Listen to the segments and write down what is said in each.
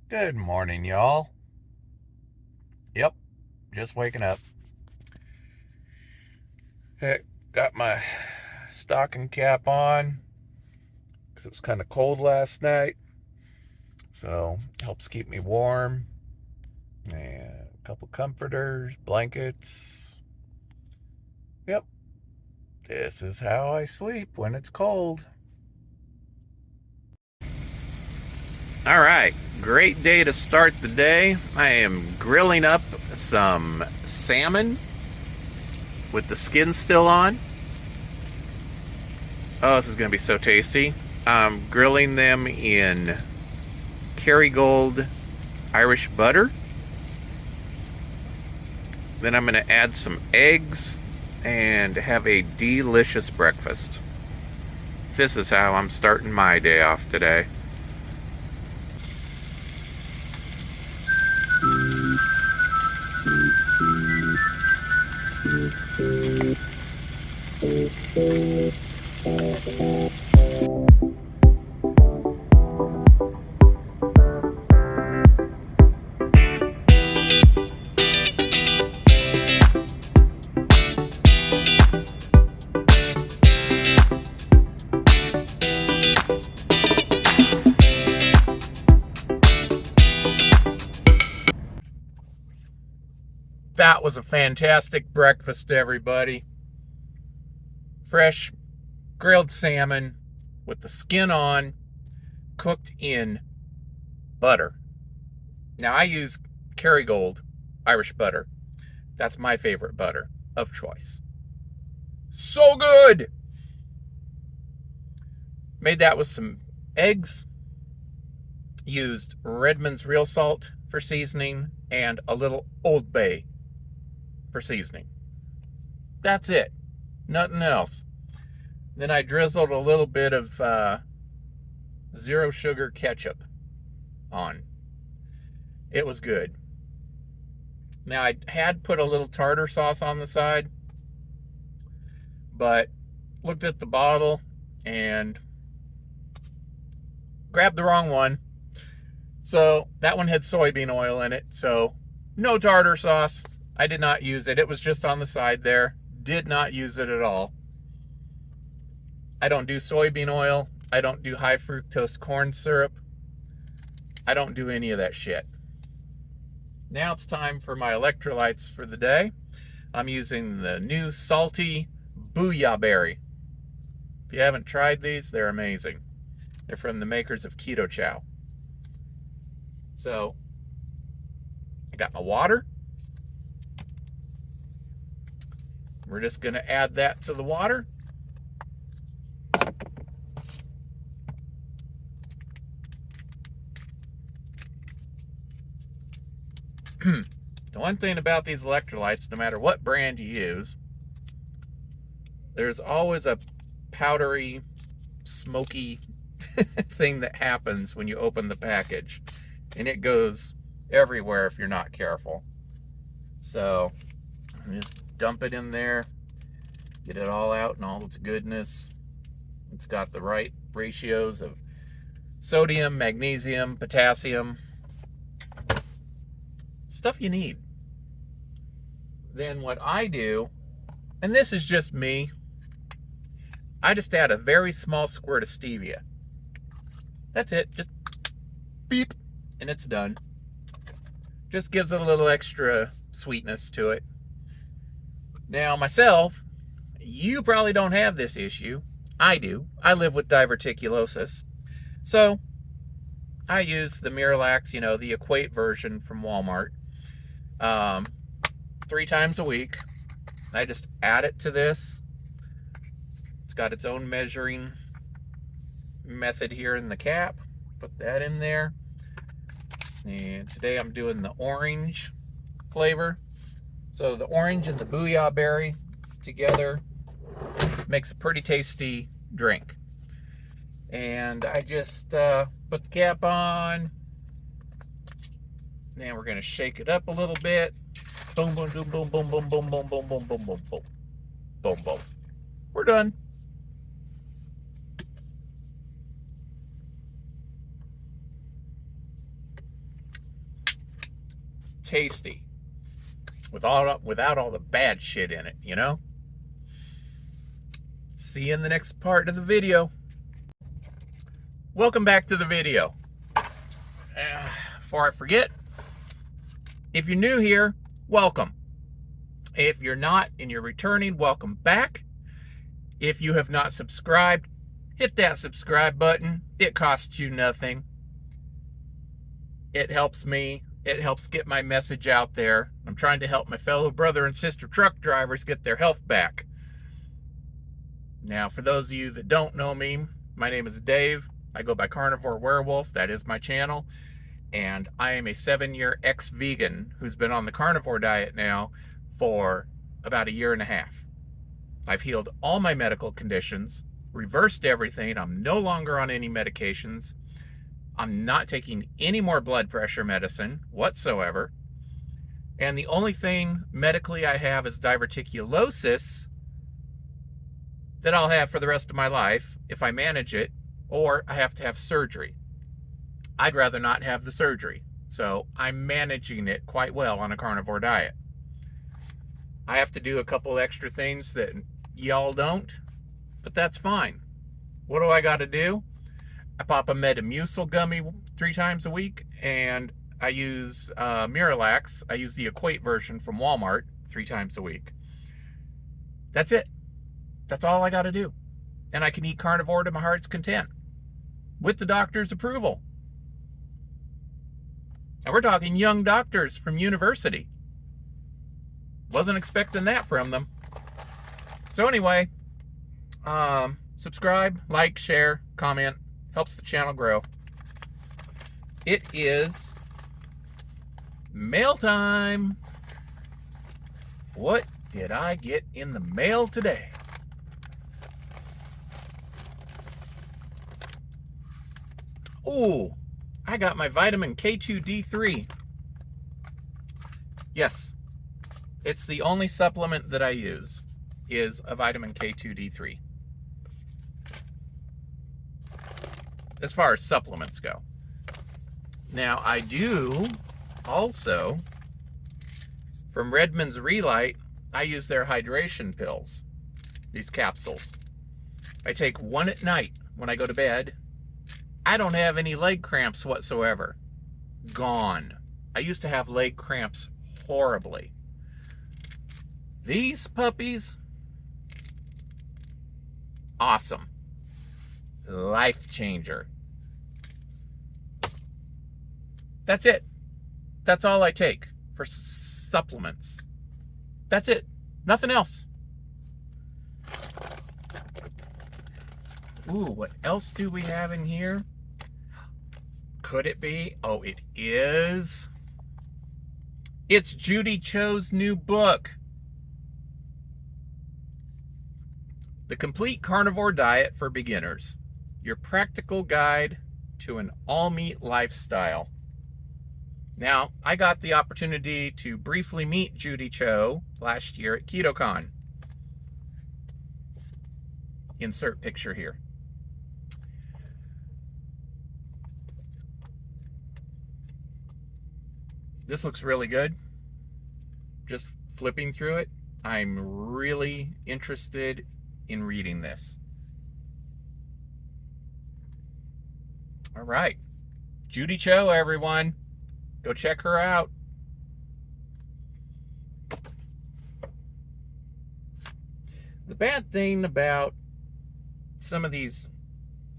Good morning, y'all. Yep, just waking up. Heck, got my stocking cap on because it was kind of cold last night. So, helps keep me warm. And a couple comforters, blankets. Yep, this is how I sleep when it's cold. All right, great day to start the day. I am grilling up some salmon with the skin still on. Oh, this is going to be so tasty. I'm grilling them in Kerrygold Irish butter. Then I'm going to add some eggs and have a delicious breakfast. This is how I'm starting my day off today. That was a fantastic breakfast, everybody. Fresh grilled salmon with the skin on, cooked in butter. Now, I use Kerrygold Irish butter. That's my favorite butter of choice. So good! Made that with some eggs, used Redmond's real salt for seasoning, and a little Old Bay for seasoning. That's it. Nothing else. Then I drizzled a little bit of zero sugar ketchup on. It was good. Now, I had put a little tartar sauce on the side, but looked at the bottle and grabbed the wrong one. So that one had soybean oil in it, so no tartar sauce. I did not use it. It was just on the side there. Did not use it at all. I don't do soybean oil. I don't do high fructose corn syrup. I don't do any of that shit. Now it's time for my electrolytes for the day. I'm using the new salty Booyah Berry. If you haven't tried these, they're amazing. They're from the makers of Keto Chow. So, I got my water. We're just going to add that to the water. The one thing about these electrolytes, no matter what brand you use, there's always a powdery, smoky thing that happens when you open the package. And it goes everywhere if you're not careful. So, just dump it in there, get it all out in all its goodness. It's got the right ratios of sodium, magnesium, potassium, stuff you need. Then what I do, and this is just me, I just add a very small squirt of stevia. That's it. Just beep, and it's done. Just gives it a little extra sweetness to it. Now, myself, you probably don't have this issue. I do. I live with diverticulosis. So, I use the Miralax, the Equate version from Walmart, 3 times a week. I just add it to this. It's got its own measuring method here in the cap. Put that in there. And today I'm doing the orange flavor. So the orange and the Booyah Berry together makes a pretty tasty drink. And I just put the cap on. Now we're going to shake it up a little bit. Boom, boom, boom, boom, boom, boom, boom, boom, boom, boom, boom, boom, boom. Boom, boom. We're done. tasty without all the bad shit in it, you know? See you in the next part of the video. Welcome back to the video. Before I forget, if you're new here, welcome. If you're not and you're returning, welcome back. If you have not subscribed, hit that subscribe button. It costs you nothing. It helps me. It helps get my message out there. I'm trying to help my fellow brother and sister truck drivers get their health back. Now, for those of you that don't know me, my name is Dave. I go by Carnivore Werewolf. That is my channel. And I am a 7-year ex-vegan who's been on the carnivore diet now for about 1.5 years. I've healed all my medical conditions, reversed everything. I'm no longer on any medications. I'm not taking any more blood pressure medicine whatsoever. And the only thing medically I have is diverticulosis that I'll have for the rest of my life if I manage it, or I have to have surgery. I'd rather not have the surgery, so I'm managing it quite well on a carnivore diet. I have to do a couple extra things that y'all don't, but that's fine. What do I got to do? I pop a Metamucil gummy 3 times a week, and I use Miralax. I use the Equate version from Walmart 3 times a week. That's it. That's all I got to do. And I can eat carnivore to my heart's content with the doctor's approval. And we're talking young doctors from university. Wasn't expecting that from them. So anyway, subscribe, like, share, comment. Helps the channel grow. It is mail time. What did I get in the mail today? Oh, I got my vitamin K2D3. Yes, it's the only supplement that I use is a vitamin K2D3. As far as supplements go. Now, I do also, from Redmond's Relight, I use their hydration pills, these capsules. I take 1 at night when I go to bed. I don't have any leg cramps whatsoever. Gone. I used to have leg cramps horribly. These puppies, awesome. Life changer. That's it. That's all I take for supplements. That's it. Nothing else. Ooh, what else do we have in here? Could it be? Oh, it is. It's Judy Cho's new book. The Complete Carnivore Diet for Beginners. Your practical guide to an all-meat lifestyle. Now, I got the opportunity to briefly meet Judy Cho last year at KetoCon. Insert picture here. This looks really good. Just flipping through it, I'm really interested in reading this. All right. Judy Cho, everyone. Go check her out. The bad thing about some of these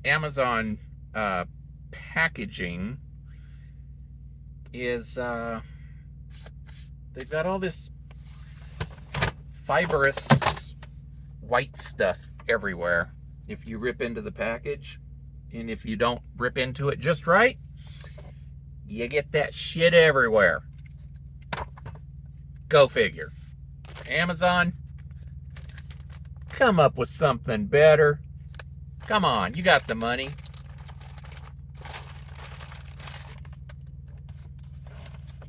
Amazon packaging is they've got all this fibrous white stuff everywhere if you rip into the package. And if you don't rip into it just right, you get that shit everywhere. Go figure. Amazon, come up with something better. Come on, you got the money.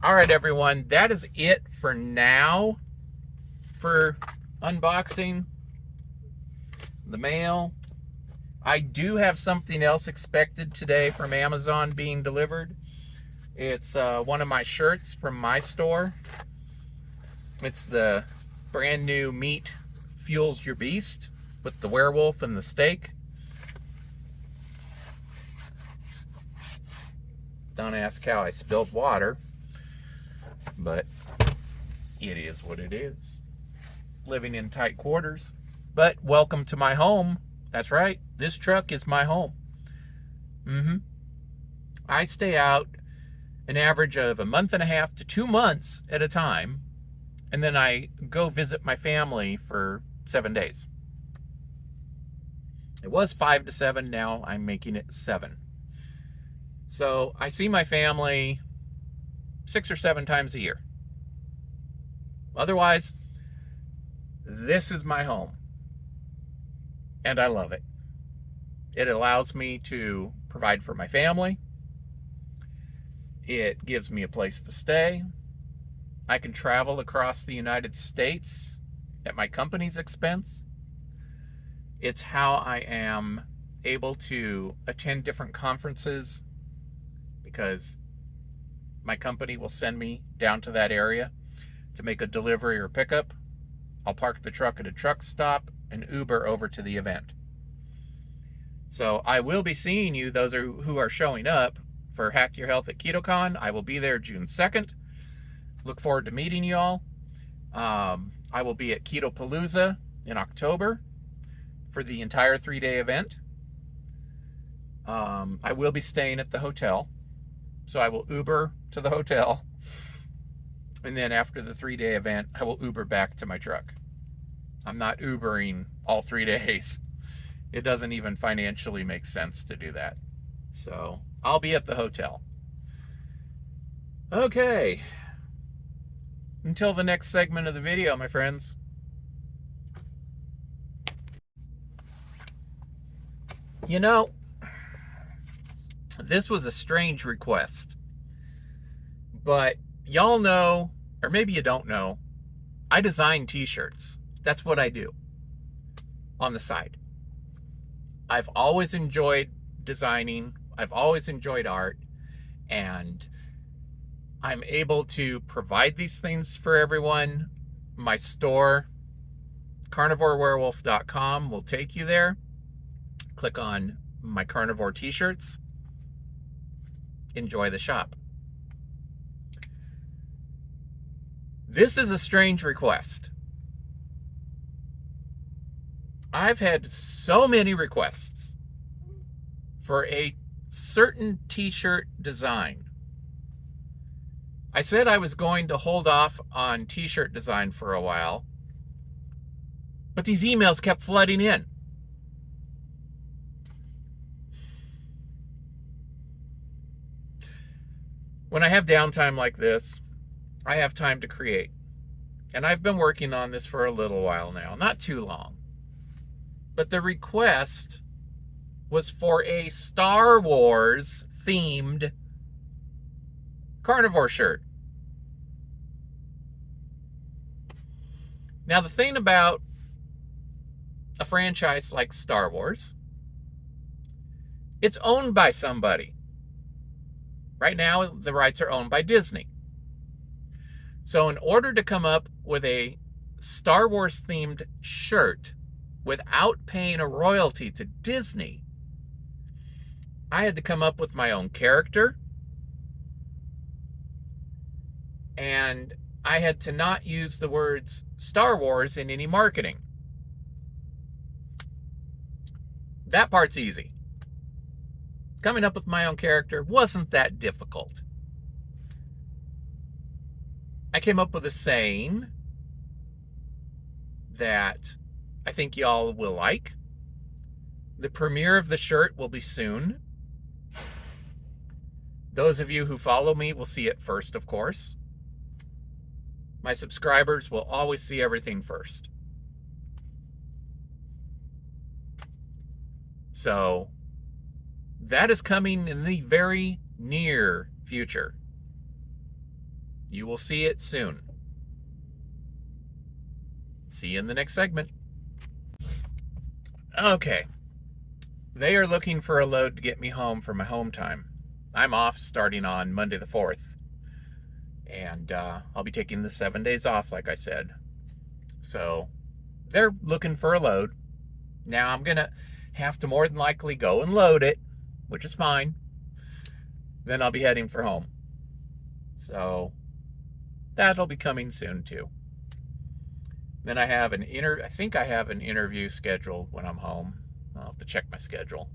All right, everyone, that is it for now for unboxing the mail. I do have something else expected today from Amazon being delivered. It's one of my shirts from my store. It's the brand new Meat Fuels Your Beast with the werewolf and the steak. Don't ask how I spilled water, but it is what it is. Living in tight quarters, but welcome to my home. That's right, this truck is my home. I stay out an average of a month and a half to 2 months at a time, and then I go visit my family for 7 days. It was 5 to 7, now I'm making it 7. So I see my family 6 or 7 times a year. Otherwise, this is my home, and I love it. It allows me to provide for my family. It gives me a place to stay. I can travel across the United States at my company's expense. It's how I am able to attend different conferences because my company will send me down to that area to make a delivery or pickup. I'll park the truck at a truck stop and Uber over to the event. So I will be seeing you, those who are showing up for Hack Your Health at KetoCon. I will be there June 2nd. Look forward to meeting you all. I will be at Ketopalooza in October for the entire 3-day event. I will be staying at the hotel, so I will Uber to the hotel, and then after the 3-day event, I will Uber back to my truck. I'm not Ubering all 3 days. It doesn't even financially make sense to do that. So I'll be at the hotel. Okay. Until the next segment of the video, my friends. You know, this was a strange request, but y'all know, or maybe you don't know, I design t-shirts. That's what I do on the side. I've always enjoyed designing. I've always enjoyed art, and I'm able to provide these things for everyone. My store, carnivorewerewolf.com, will take you there. Click on my carnivore t-shirts. Enjoy the shop. This is a strange request. I've had so many requests for a certain t-shirt design. I said I was going to hold off on t-shirt design for a while, but these emails kept flooding in. When I have downtime like this, I have time to create. And I've been working on this for a little while now, not too long. But the request was for a Star Wars themed carnivore shirt. Now, the thing about a franchise like Star Wars, it's owned by somebody. Right now, the rights are owned by Disney. So in order to come up with a Star Wars themed shirt without paying a royalty to Disney, I had to come up with my own character, and I had to not use the words Star Wars in any marketing. That part's easy. Coming up with my own character wasn't that difficult. I came up with a saying that I think y'all will like. The premiere of the shirt will be soon. Those of you who follow me will see it first, of course. My subscribers will always see everything first. So that is coming in the very near future. You will see it soon. See you in the next segment. Okay. They are looking for a load to get me home for my home time. I'm off starting on Monday the 4th. And I'll be taking the 7 days off, like I said. So they're looking for a load. Now I'm going to have to more than likely go and load it, which is fine. Then I'll be heading for home. So that'll be coming soon too. Then I have I think I have an interview scheduled when I'm home. I'll have to check my schedule.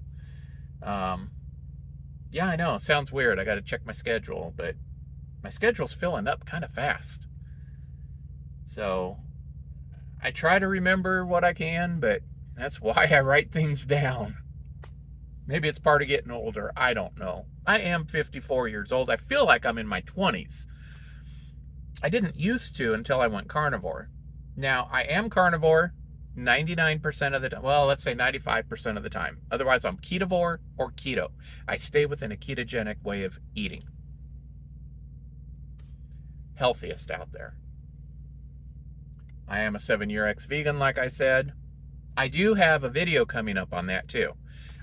Yeah, I know, it sounds weird. I got to check my schedule, but my schedule's filling up kind of fast. So I try to remember what I can, but that's why I write things down. Maybe it's part of getting older. I don't know. I am 54 years old. I feel like I'm in my 20s. I didn't used to until I went carnivore. Now, I am carnivore 99% of the time. Well, let's say 95% of the time. Otherwise, I'm ketovore or keto. I stay within a ketogenic way of eating. Healthiest out there. I am a 7-year ex-vegan, like I said. I do have a video coming up on that too.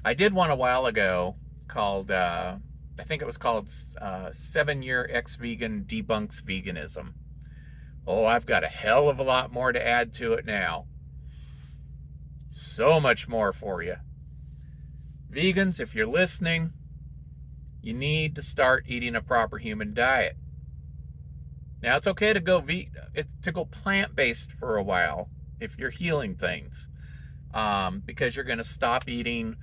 I did one a while ago called, I think it was called 7-Year Ex-Vegan Debunks Veganism. Oh, I've got a hell of a lot more to add to it now. So much more for you. Vegans, if you're listening, you need to start eating a proper human diet. Now, it's okay to go plant-based for a while if you're healing things, because you're going to stop eating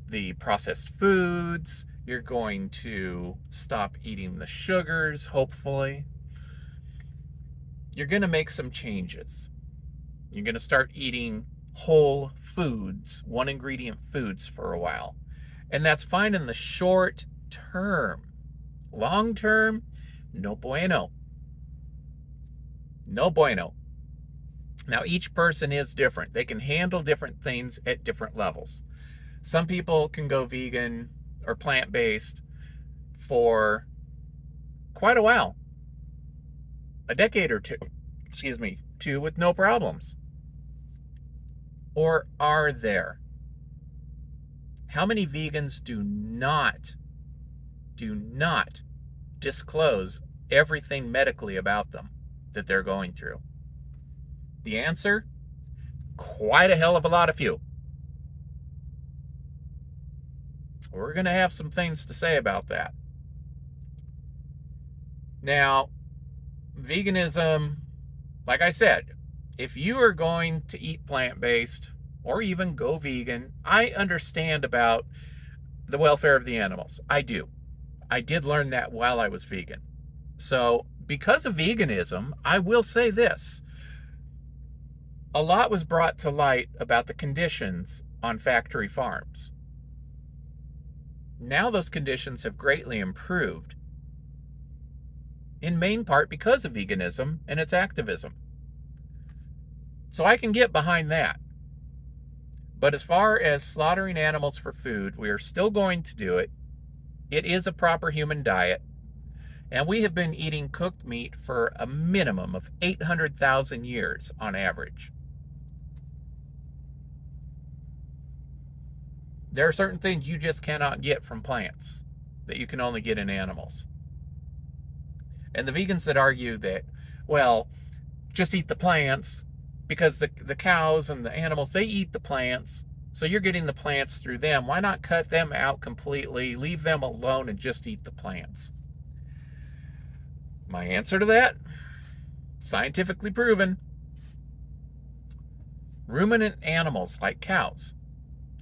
the processed foods. You're going to stop eating the sugars, hopefully. You're going to make some changes. You're going to start eating whole foods, one ingredient foods for a while. And that's fine in the short term. Long term, no bueno. No bueno. Now, each person is different. They can handle different things at different levels. Some people can go vegan or plant-based for quite a while. A decade or two, two with no problems. Or are there? How many vegans do not disclose everything medically about them that they're going through? The answer, quite a hell of a lot of few. We're going to have some things to say about that. Now, veganism, like I said, if you are going to eat plant-based or even go vegan, I understand about the welfare of the animals. I do. I did learn that while I was vegan. So, because of veganism, I will say this. A lot was brought to light about the conditions on factory farms. Now those conditions have greatly improved, in main part because of veganism and its activism. So I can get behind that. But as far as slaughtering animals for food, we are still going to do it. It is a proper human diet. And we have been eating cooked meat for a minimum of 800,000 years on average. There are certain things you just cannot get from plants that you can only get in animals. And the vegans that argue that, well, just eat the plants, because the cows and the animals, they eat the plants, so you're getting the plants through them. Why not cut them out completely, leave them alone, and just eat the plants? My answer to that, scientifically proven. Ruminant animals like cows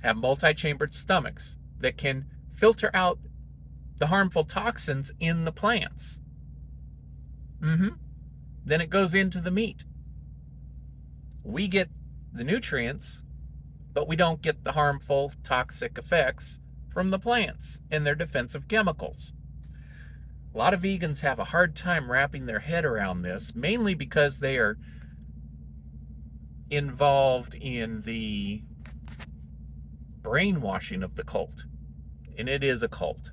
have multi-chambered stomachs that can filter out the harmful toxins in the plants. Then it goes into the meat. We get the nutrients, but we don't get the harmful toxic effects from the plants and their defensive chemicals. A lot of vegans have a hard time wrapping their head around this, mainly because they are involved in the brainwashing of the cult. And it is a cult.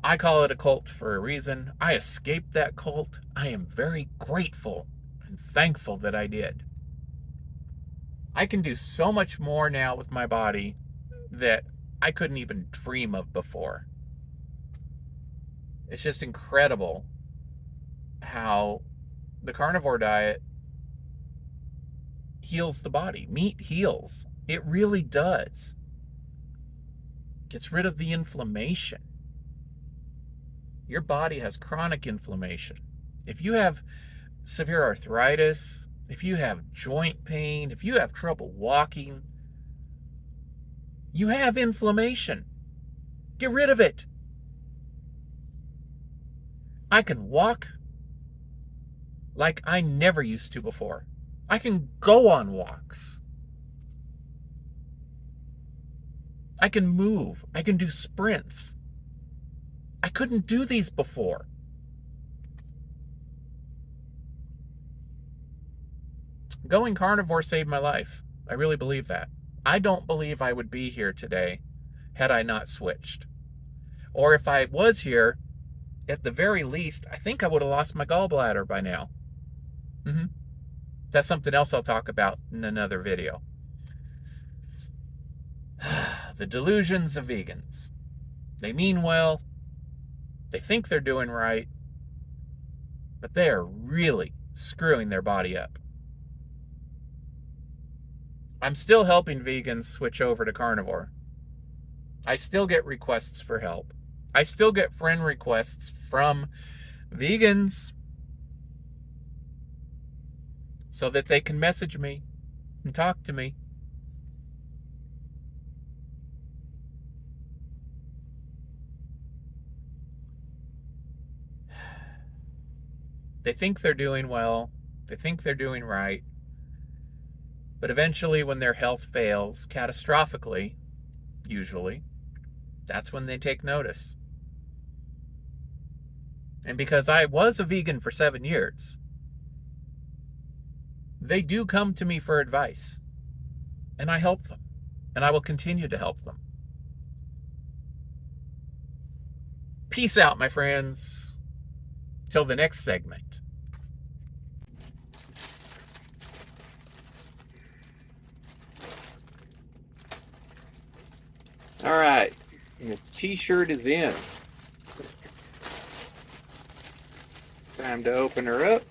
I call it a cult for a reason. I escaped that cult. I am very grateful and thankful that I did. I can do so much more now with my body that I couldn't even dream of before. It's just incredible how the carnivore diet heals the body. Meat heals. It really does. Gets rid of the inflammation. Your body has chronic inflammation. If you have severe arthritis, if you have joint pain, if you have trouble walking, you have inflammation. Get rid of it. I can walk like I never used to before. I can go on walks. I can move. I can do sprints. I couldn't do these before. Going carnivore saved my life. I really believe that. I don't believe I would be here today had I not switched. Or if I was here, at the very least, I think I would have lost my gallbladder by now. That's something else I'll talk about in another video. The delusions of vegans. They mean well. They think they're doing right. But they are really screwing their body up. I'm still helping vegans switch over to carnivore. I still get requests for help. I still get friend requests from vegans so that they can message me and talk to me. They think they're doing well. They think they're doing right. But eventually, when their health fails, catastrophically, usually, that's when they take notice. And because I was a vegan for 7 years, they do come to me for advice. And I help them. And I will continue to help them. Peace out, my friends. Till the next segment. All right, the t-shirt is in. Time to open her up.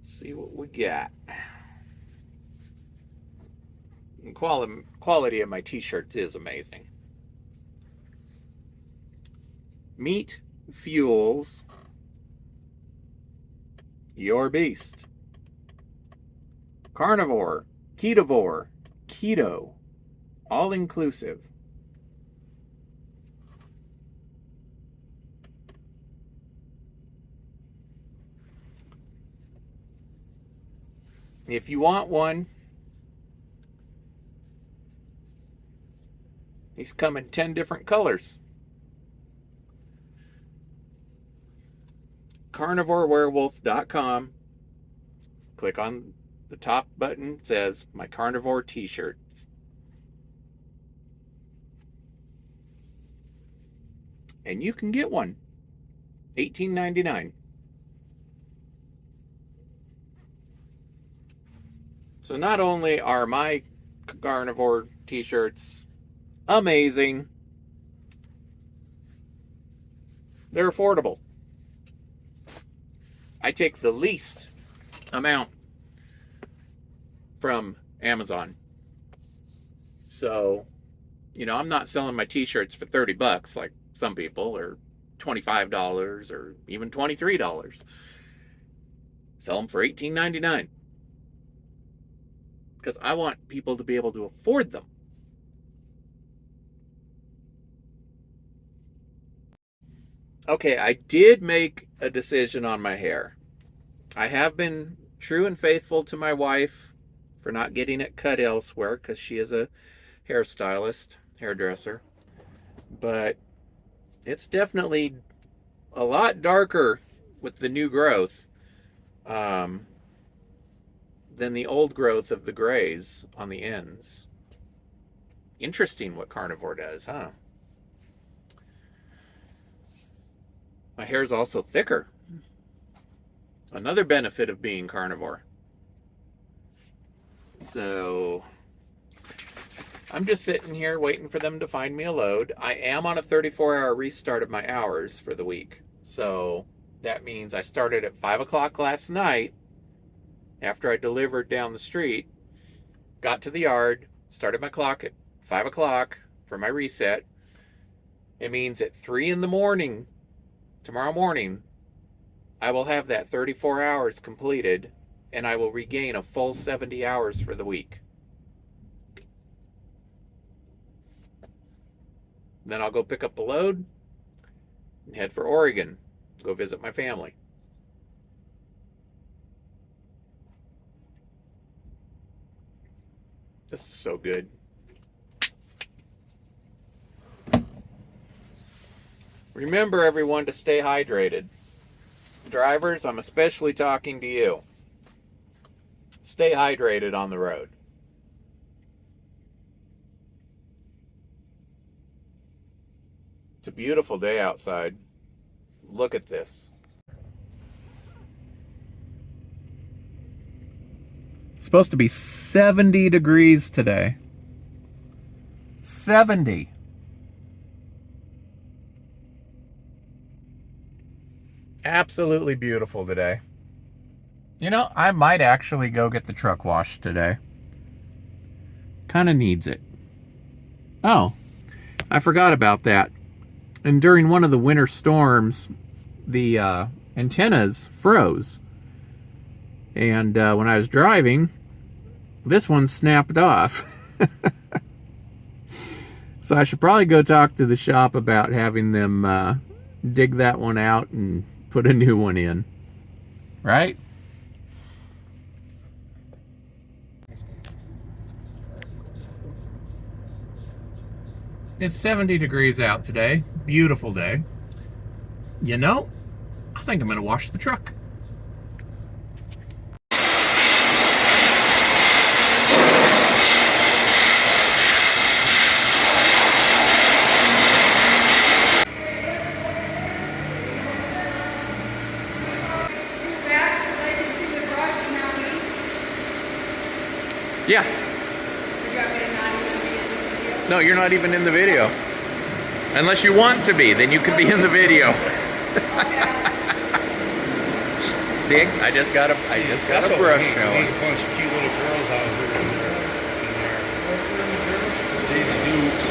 See what we got. The quality of my t-shirts is amazing. Meat fuels your beast. Carnivore, ketovore, keto, all inclusive. If you want one, these come in 10 different colors. CarnivoreWerewolf.com. Click on the top button. It says my carnivore t-shirts. And you can get one. $18.99. So not only are my carnivore t-shirts amazing, they're affordable. I take the least amount from Amazon. So, I'm not selling my t-shirts for $30 like some people, or $25 or even $23. Sell them for $18.99. Because I want people to be able to afford them. Okay, I did make a decision on my hair. I have been true and faithful to my wife for not getting it cut elsewhere, because she is a hairstylist, hairdresser. But it's definitely a lot darker with the new growth than the old growth of the grays on the ends. Interesting what carnivore does, huh? My hair is also thicker. Another benefit of being carnivore. So I'm just sitting here waiting for them to find me a load. I am on a 34-hour restart of my hours for the week. So that means I started at 5 o'clock last night after I delivered down the street, got to the yard, started my clock at 5 o'clock for my reset. It means at 3 in the morning, tomorrow morning, I will have that 34 hours completed, and I will regain a full 70 hours for the week. Then I'll go pick up a load and head for Oregon, go visit my family. This is so good. Remember, everyone, to stay hydrated. Drivers, I'm especially talking to you. Stay hydrated on the road. It's a beautiful day outside. Look at this. It's supposed to be 70 degrees today. 70. Absolutely beautiful today. You know, I might actually go get the truck washed today. Kind of needs it. Oh, I forgot about that. And during one of the winter storms, the antennas froze. And when I was driving, this one snapped off. So I should probably go talk to the shop about having them dig that one out and put a new one in. Right? It's 70 degrees out today. Beautiful day. You know, I think I'm going to wash the truck. Yeah. No, you're not even in the video. Unless you want to be, then you can be in the video. See, I just got a brush going. A bunch of cute little girls out here in there. Daisy Dukes.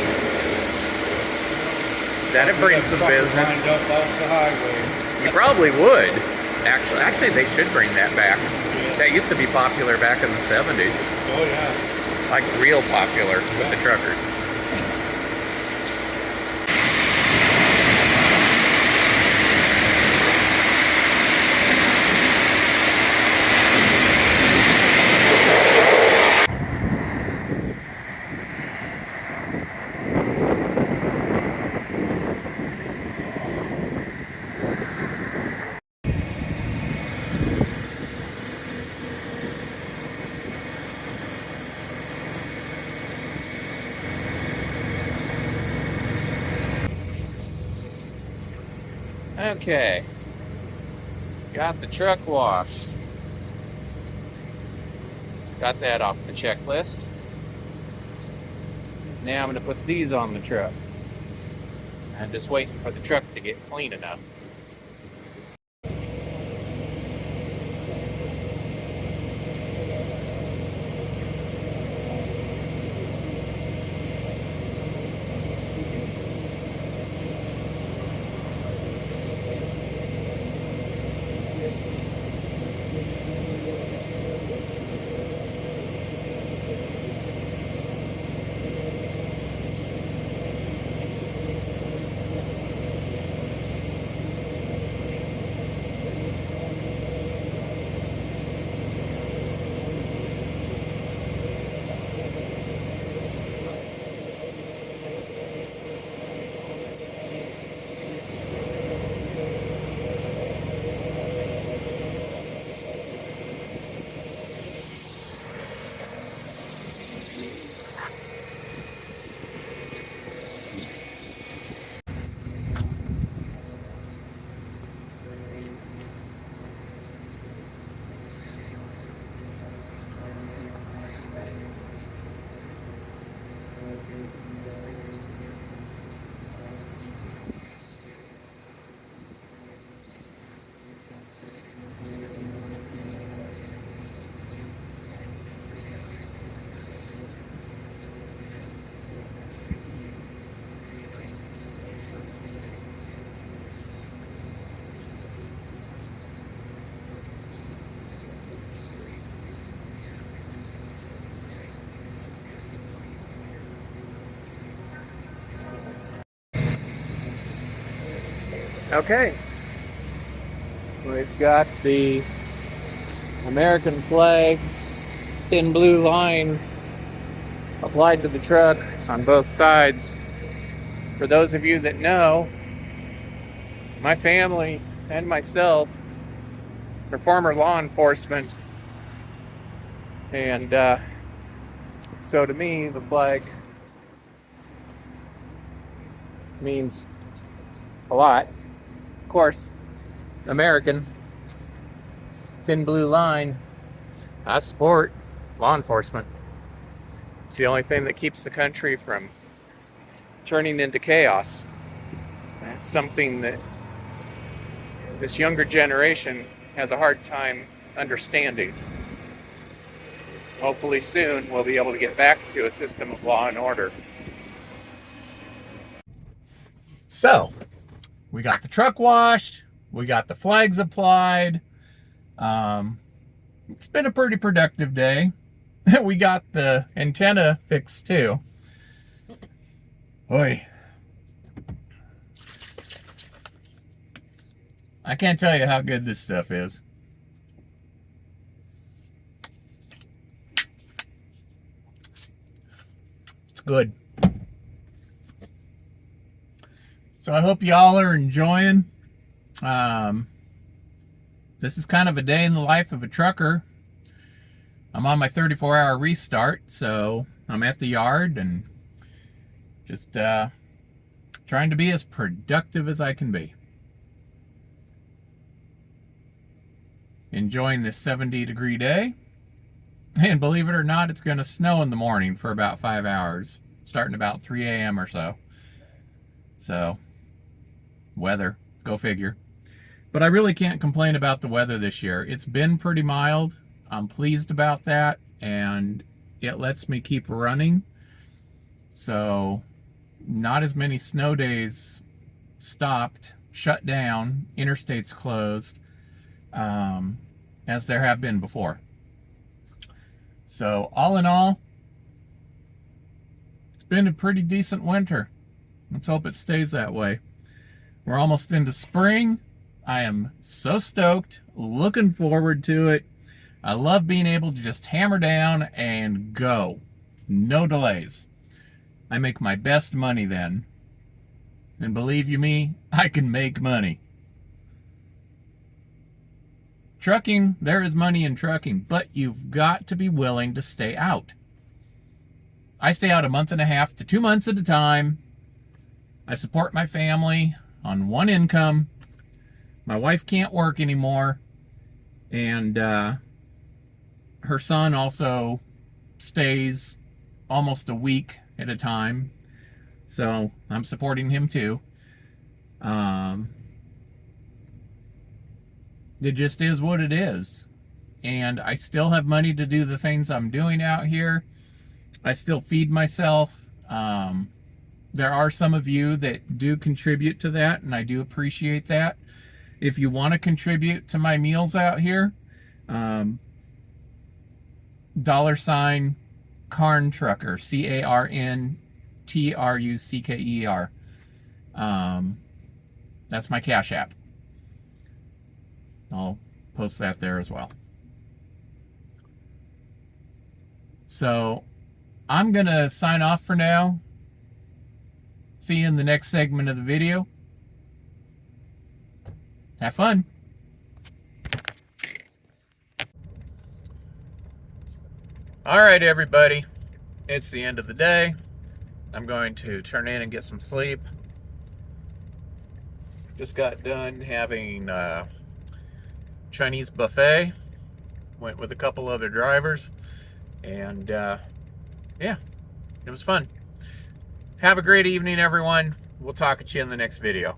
That'd bring some business. Lined up off the highway. You probably would. Actually, they should bring that back. That used to be popular back in the 70s. Oh yeah. Like real popular with the truckers. Okay, got the truck washed. Got that off the checklist. Now I'm going to put these on the truck. I'm just waiting for the truck to get clean enough. Okay. We've got the American flags, thin blue line applied to the truck on both sides. For those of you that know, my family and myself are former law enforcement, and so to me the flag means a lot. Of course, American, thin blue line, I support law enforcement. It's the only thing that keeps the country from turning into chaos. That's something that this younger generation has a hard time understanding. Hopefully soon we'll be able to get back to a system of law and order. So, we got the truck washed, we got the flags applied. It's been a pretty productive day. We got the antenna fixed too. Oy. I can't tell you how good this stuff is. It's good. So I hope y'all are enjoying. This is kind of a day in the life of a trucker. I'm on my 34-hour restart, so I'm at the yard and just trying to be as productive as I can be. Enjoying this 70-degree day. And believe it or not, it's going to snow in the morning for about 5 hours, starting about 3 a.m. or so. So, weather, go figure. But I really can't complain about the weather this year. It's been pretty mild. I'm pleased about that, and it lets me keep running. So, not as many snow days stopped, shut down, interstates closed, as there have been before. So, all in all, it's been a pretty decent winter. Let's hope it stays that way. We're almost into spring. I am so stoked, looking forward to it. I love being able to just hammer down and go. No delays. I make my best money then. And believe you me, I can make money. Trucking, there is money in trucking, but you've got to be willing to stay out. I stay out 1.5 months to 2 months at a time. I support my family on one income. My wife can't work anymore, and her son also stays almost a week at a time, so I'm supporting him too. It just is what it is, and I still have money to do the things I'm doing out here. I still feed myself. There are some of you that do contribute to that, and I do appreciate that. If you want to contribute to my meals out here, $ Carn Trucker, CARNTRUCKER. That's my Cash App. I'll post that there as well. So I'm going to sign off for now. See you in the next segment of the video. Have fun. All right, everybody. It's the end of the day. I'm going to turn in and get some sleep. Just got done having Chinese buffet. Went with a couple other drivers. And yeah, it was fun. Have a great evening, everyone. We'll talk at you in the next video.